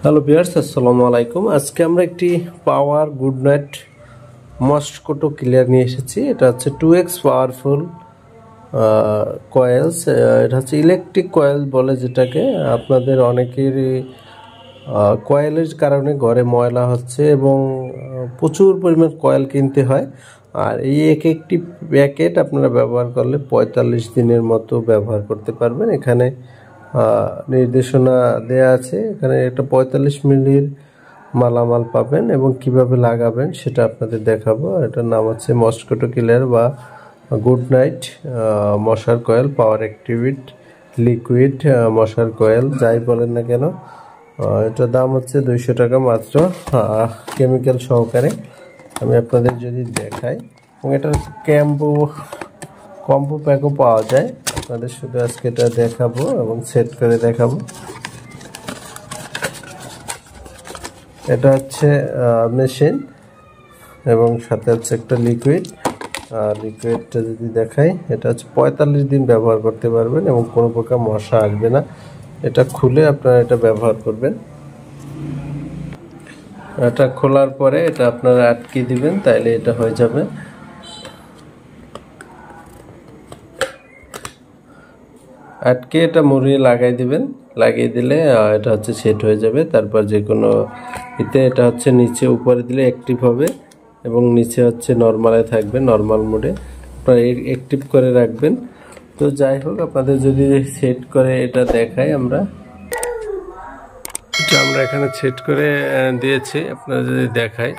Hello viewers, আসসালামু আলাইকুম। আজকে আমরা একটি পাওয়ার গুড নাইট মস্কিটো কিলার নিয়ে এসেছি। এটা হচ্ছে 2x পাওয়ারফুল কয়েলস। এটা হচ্ছে ইলেকট্রিক কয়েল বলে যেটাকে। আপনাদের অনেকেরই কয়েলের কারণে ঘরে ময়লা হচ্ছে এবং প্রচুর পরিমাণ কয়েল কিনতে হয়। আর এই একটি প্যাকেট আপনারা ব্যবহার করলে 45 দিনের মতো ব্যবহার করতে পারবেন। এখানে নির্দেশনা দেয়া আছে। এখানে একটা 45 মিলির মালামাল পাবেন এবং কিভাবে লাগাবেন সেটা আপনাদের দেখাবো। এটার নাম হচ্ছে মস্কিটো কিলার বা গুড নাইট মশার কয়েল, পাওয়ার অ্যাক্টিভেট লিকুইড মশার কয়েল, যাই বলেন না কেন। এটার দাম হচ্ছে 200 টাকা মাত্র, কেমিক্যাল সহকারে। আমি আপনাদের যদি দেখাই, এবং এটার কম্বো প্যাকও পাওয়া যায়। আপনাদের শুধু আজকে এটা দেখাবো এবং সেট করে দেখাবো। এটা হচ্ছে মেশিন এবং সাথে হচ্ছে একটা লিকুইডটা যদি দেখাই, এটা হচ্ছে 45 দিন ব্যবহার করতে পারবেন এবং কোনো প্রকার মশা আসবে না। এটা খুলে আপনারা এটা ব্যবহার করবেন। এটা খোলার পরে এটা আপনারা আটকে দিবেন, তাইলে এটা হয়ে যাবে। আটকে এটা মুড়িয়ে লাগাই দিবেন। লাগিয়ে দিলে এটা হচ্ছে সেট হয়ে যাবে। তারপর যে কোনো এটা হচ্ছে নিচে উপরে দিলে অ্যাক্টিভ হবে এবং নিচে হচ্ছে নর্মালে থাকবে, নর্মাল মোডে। আপনারা অ্যাক্টিভ করে রাখবেন। তো যাই হোক, আপনাদের যদি সেট করে এটা দেখাই, আমরা এখানে সেট করে দিয়েছি। আপনারা যদি দেখাই,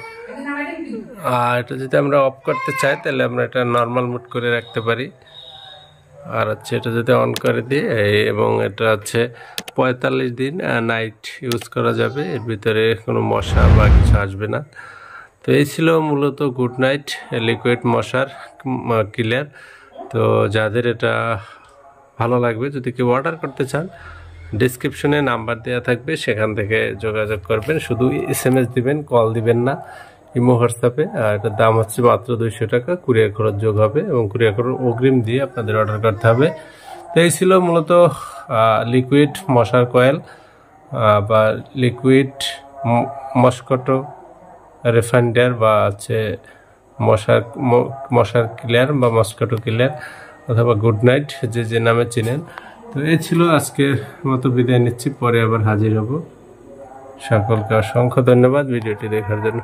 আর এটা যদি আমরা অফ করতে চাই তাহলে আমরা এটা নর্মাল মোড করে রাখতে পারি। আর হচ্ছে এটা যদি অন করে দিই, এবং এটা হচ্ছে 45 দিন নাইট ইউজ করা যাবে। এর ভিতরে কোনো মশা বা কিছু আসবে না। তো এই ছিল মূলত গুড নাইট লিকুইড মশার কিলার। তো যাদের এটা ভালো লাগবে, যদি কেউ অর্ডার করতে চান, ডিসক্রিপশনে নাম্বার দেওয়া থাকবে, সেখান থেকে যোগাযোগ করবেন। শুধু SMS দিবেন, কল দিবেন না, ইমো হোয়াটসঅ্যাপে। আর এটার দাম হচ্ছে মাত্র 200 টাকা। কুরিয়ার খরচ যোগ হবে এবং কুরিয়ার খরচ অগ্রিম দিয়ে আপনাদের অর্ডার করতে হবে। তো এই ছিল মূলত লিকুইড মশার কয়েল বা লিকুইড মস্কিটো রিফাইন্ডার বা হচ্ছে মশার কিলার বা মস্কিটো কিলার অথবা গুড নাইট, যে নামে চিনেন। তো এই ছিল আজকের মতো, বিদায় নিচ্ছি। পরে আবার হাজির হব। সকলকে অসংখ্য ধন্যবাদ ভিডিওটি দেখার জন্য।